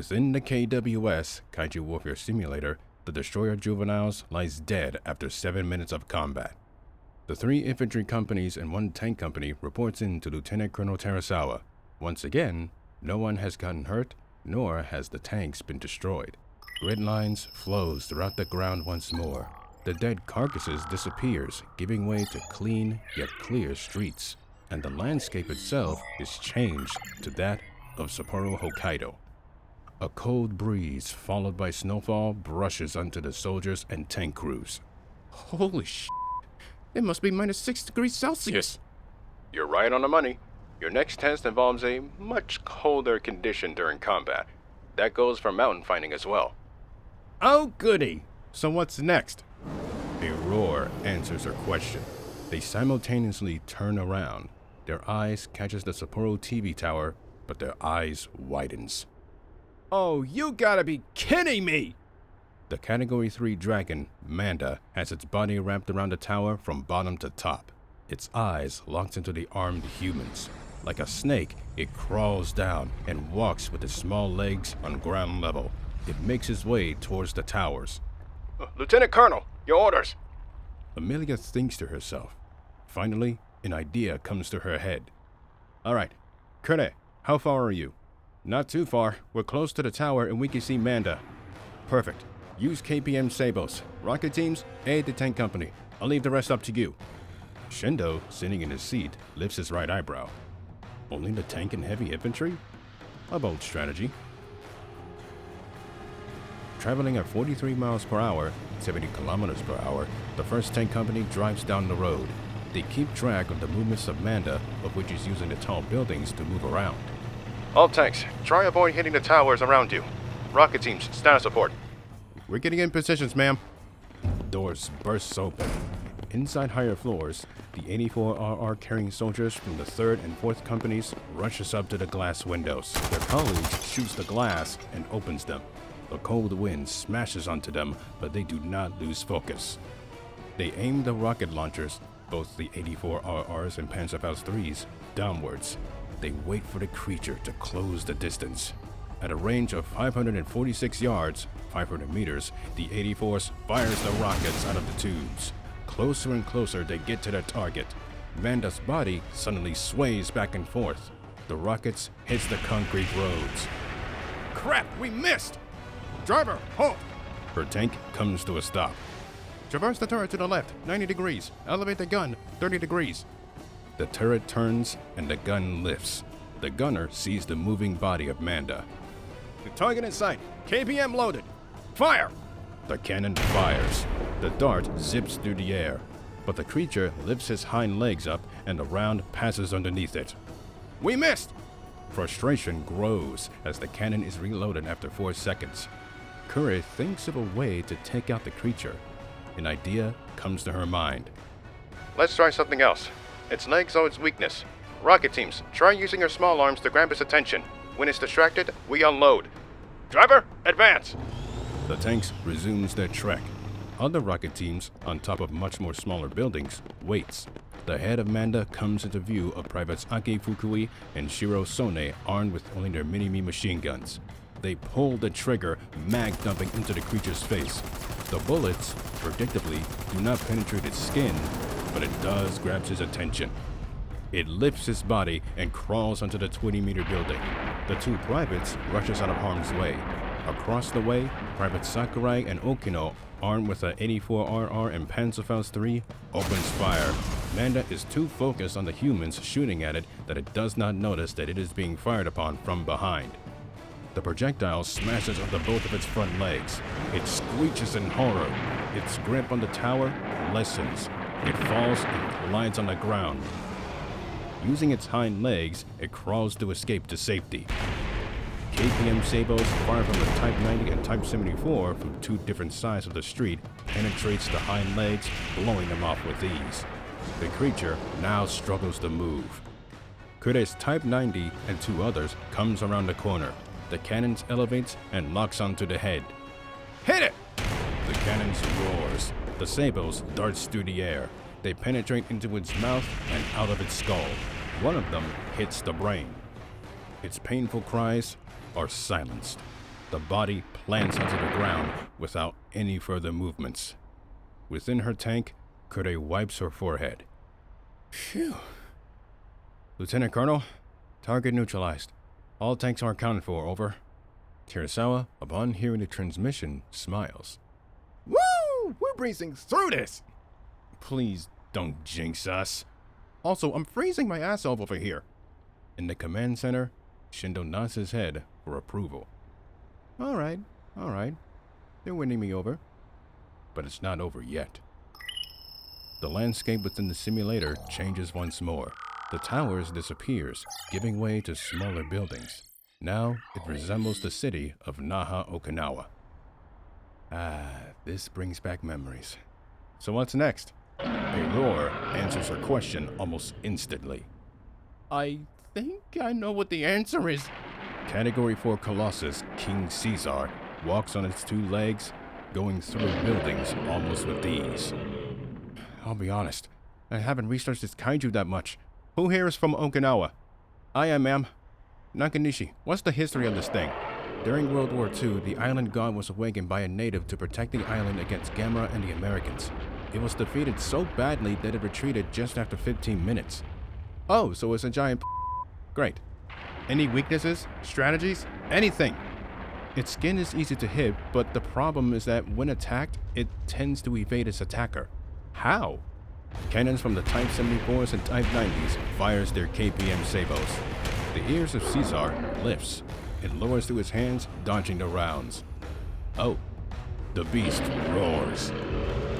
Within the KWS, Kaiju Warfare Simulator, the destroyer Juveniles lies dead after 7 minutes of combat. The 3 infantry companies and 1 tank company reports in to Lieutenant Colonel Terasawa. Once again, no one has gotten hurt, nor has the tanks been destroyed. Grid lines flows throughout the ground once more. The dead carcasses disappears, giving way to clean yet clear streets, and the landscape itself is changed to that of Sapporo, Hokkaido. A cold breeze, followed by snowfall, brushes onto the soldiers and tank crews. Holy sh*! It must be minus 6 degrees Celsius! You're right on the money. Your next test involves a much colder condition during combat. That goes for mountain fighting as well. Oh goody! So what's next? A roar answers her question. They simultaneously turn around. Their eyes catches the Sapporo TV tower, but their eyes widens. Oh, you gotta be kidding me! The Category 3 dragon, Manda, has its body wrapped around the tower from bottom to top. Its eyes locked into the armed humans. Like a snake, it crawls down and walks with its small legs on ground level. It makes its way towards the towers. Lieutenant Colonel, your orders! Amelia thinks to herself. Finally, an idea comes to her head. All right, Kure, how far are you? Not too far. We're close to the tower and we can see Manda. Perfect. Use KPM Sabos. Rocket teams, aid the tank company. I'll leave the rest up to you. Shindo, sitting in his seat, lifts his right eyebrow. Only the tank and heavy infantry? A bold strategy. Traveling at 43 miles per hour, 70 kilometers per hour, the first tank company drives down the road. They keep track of the movements of Manda, of which is using the tall buildings to move around. All tanks, try avoid hitting the towers around you. Rocket teams, status report. We're getting in positions, ma'am. Doors burst open. Inside higher floors, the 84RR carrying soldiers from the 3rd and 4th companies rushes up to the glass windows. Their colleague shoots the glass and opens them. A cold wind smashes onto them, but they do not lose focus. They aim the rocket launchers, both the 84RRs and Panzerfaust 3s, downwards. They wait for the creature to close the distance. At a range of 546 yards, 500 meters, the 84s fires the rockets out of the tubes. Closer and closer they get to their target. Manda's body suddenly sways back and forth. The rockets hit the concrete roads. Crap, we missed! Driver, halt! Her tank comes to a stop. Traverse the turret to the left, 90 degrees. Elevate the gun, 30 degrees. The turret turns and the gun lifts. The gunner sees the moving body of Manda. The target in sight. KPM loaded. Fire! The cannon fires. The dart zips through the air, but the creature lifts his hind legs up and the round passes underneath it. We missed! Frustration grows as the cannon is reloaded after 4 seconds. Kure thinks of a way to take out the creature. An idea comes to her mind. Let's try something else. Its legs are its weakness. Rocket teams, try using your small arms to grab its attention. When it's distracted, we unload. Driver, advance! The tanks resumes their trek. Other rocket teams, on top of much more smaller buildings, waits. The head of Manda comes into view of Privates Ake Fukui and Shiro Sone armed with only their mini-me machine guns. They pull the trigger, mag dumping into the creature's face. The bullets, predictably, do not penetrate its skin, but it does grab his attention. It lifts his body and crawls onto the 20-meter building. The 2 privates rushes out of harm's way. Across the way, Private Sakurai and Okino, armed with an 84RR and Panzerfaust 3, opens fire. Manda is too focused on the humans shooting at it that it does not notice that it is being fired upon from behind. The projectile smashes onto both of its front legs. It screeches in horror. Its grip on the tower lessens. It falls and collides on the ground. Using its hind legs, it crawls to escape to safety. KPM Sabos fired from the Type 90 and Type 74 from 2 different sides of the street penetrates the hind legs, blowing them off with ease. The creature now struggles to move. Kure's Type 90 and 2 others comes around the corner. The cannons elevates and locks onto the head. Hit it! The cannons roars. The Sabos darts through the air. They penetrate into its mouth and out of its skull. One of them hits the brain. Its painful cries are silenced. The body plants onto the ground without any further movements. Within her tank, Kure wipes her forehead. Phew. Lieutenant Colonel, target neutralized. All tanks are accounted for, over. Terasawa, upon hearing the transmission, smiles. Woo! We're breezing through this! Please don't jinx us. Also, I'm freezing my ass off over here. In the command center, Shindo nods his head for approval. All right. They're winning me over. But it's not over yet. The landscape within the simulator changes once more. The towers disappears, giving way to smaller buildings. Now it resembles the city of Naha, Okinawa. This brings back memories. So what's next? A roar answers her question almost instantly. I think I know what the answer is. Category 4 Colossus King Caesar walks on its 2 legs, going through buildings almost with ease. I'll be honest, I haven't researched this kaiju that much. Who here is from Okinawa? I am, ma'am. Nakanishi, what's the history of this thing? During World War II, the island god was awakened by a native to protect the island against Gamera and the Americans. It was defeated so badly that it retreated just after 15 minutes. Oh, so it's a giant Great. Any weaknesses? Strategies? Anything? Its skin is easy to hit, but the problem is that when attacked, it tends to evade its attacker. How? Cannons from the Type 74s and Type 90s fires their KPM sabos. The ears of Caesar lifts. It lowers to its hands, dodging the rounds. Oh, the beast roars.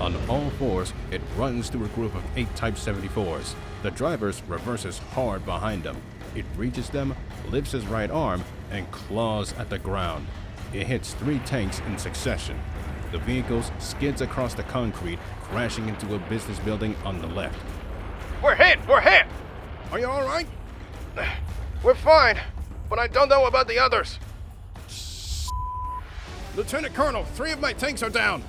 On all fours, it runs through a group of 8 Type 74s. The drivers reverses hard behind them. It reaches them, lifts his right arm, and claws at the ground. It hits 3 tanks in succession. The vehicles skids across the concrete, crashing into a business building on the left. We're hit! We're hit! Are you alright? We're fine, but I don't know about the others. Lieutenant Colonel, 3 of my tanks are down!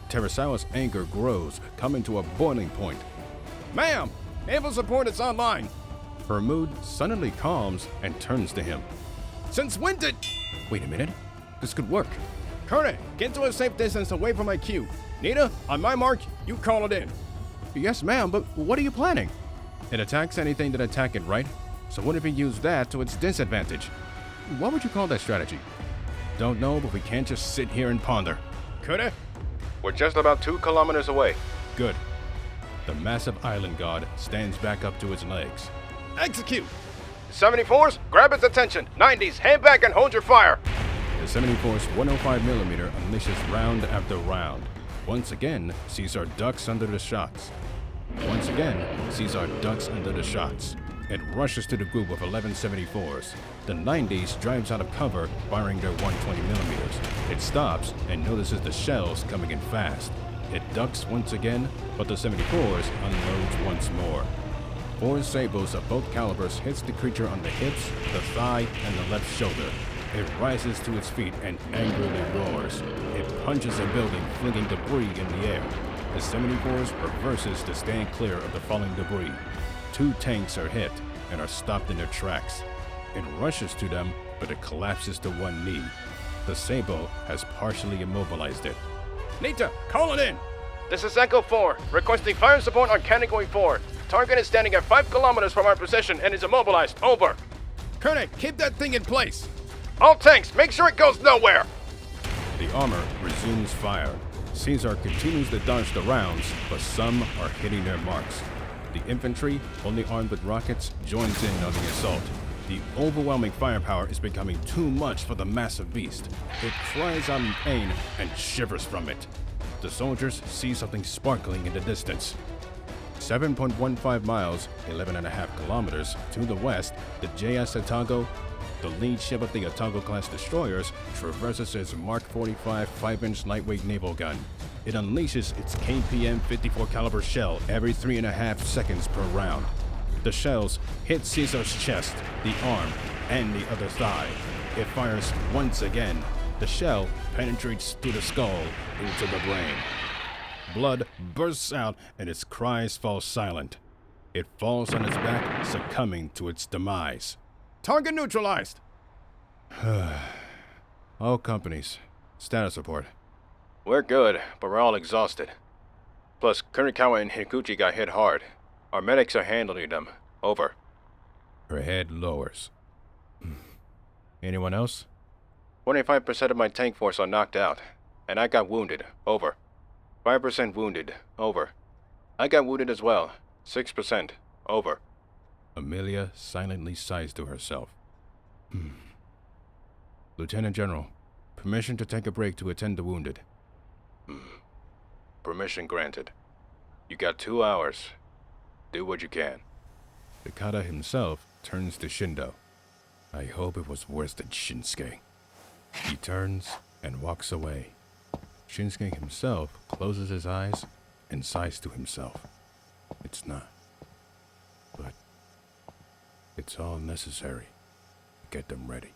Terasawa's anger grows, coming to a boiling point. Ma'am, naval support is online. Her mood suddenly calms and turns to him. Since when did... Wait a minute. This could work. Colonel, get to a safe distance away from my queue. Nita, on my mark, you call it in. Yes, ma'am, but what are you planning? It attacks anything that attack it, right? So what if we use that to its disadvantage? What would you call that strategy? Don't know, but we can't just sit here and ponder. Coulda? We're just about 2 kilometers away. Good. The massive island god stands back up to its legs. Execute! 74s, grab its attention. 90s, hang back and hold your fire. The 74's 105mm unleashes round after round. Once again, Caesar ducks under the shots. Once again, Caesar ducks under the shots. It rushes to the group of 1174s. The 90s drives out of cover, firing their 120mm. It stops and notices the shells coming in fast. It ducks once again, but the 74s unloads once more. 4 sabos of both calibers hits the creature on the hips, the thigh, and the left shoulder. It rises to its feet and angrily roars. It punches a building, flinging debris in the air. The 74s reverses to stand clear of the falling debris. 2 tanks are hit and are stopped in their tracks. It rushes to them, but it collapses to one knee. The sabo has partially immobilized it. Nita, call it in! This is Echo 4, requesting fire support on Category 4. Target is standing at 5 kilometers from our position and is immobilized. Over. Colonel, keep that thing in place! All tanks, make sure it goes nowhere! The armor resumes fire. Caesar continues to dodge the rounds, but some are hitting their marks. The infantry, only armed with rockets, joins in on the assault. The overwhelming firepower is becoming too much for the massive beast. It cries out in pain and shivers from it. The soldiers see something sparkling in the distance. 7.15 miles, 11.5 kilometers to the west, the JS Otago, the lead ship of the Otago-class destroyers, traverses its Mark 45 5-inch lightweight naval gun. It unleashes its KPM 54 caliber shell every 3.5 seconds per round. The shells hit Caesar's chest, the arm, and the other thigh. It fires once again. The shell penetrates through the skull into the brain. Blood bursts out and its cries fall silent. It falls on its back, succumbing to its demise. Target neutralized! All companies. Status report. We're good, but we're all exhausted. Plus, Kurikawa and Hikuchi got hit hard. Our medics are handling them. Over. Her head lowers. Anyone else? 25% of my tank force are knocked out, and I got wounded. Over. 5% wounded. Over. I got wounded as well. 6%. Over. Amelia silently sighs to herself. Lieutenant General, permission to take a break to attend the wounded. Permission granted. You got 2 hours. Do what you can. Takada himself turns to Shindo. I hope it was worse than Shinsuke. He turns and walks away. Shinsuke himself closes his eyes and sighs to himself. It's not. But it's all necessary to get them ready.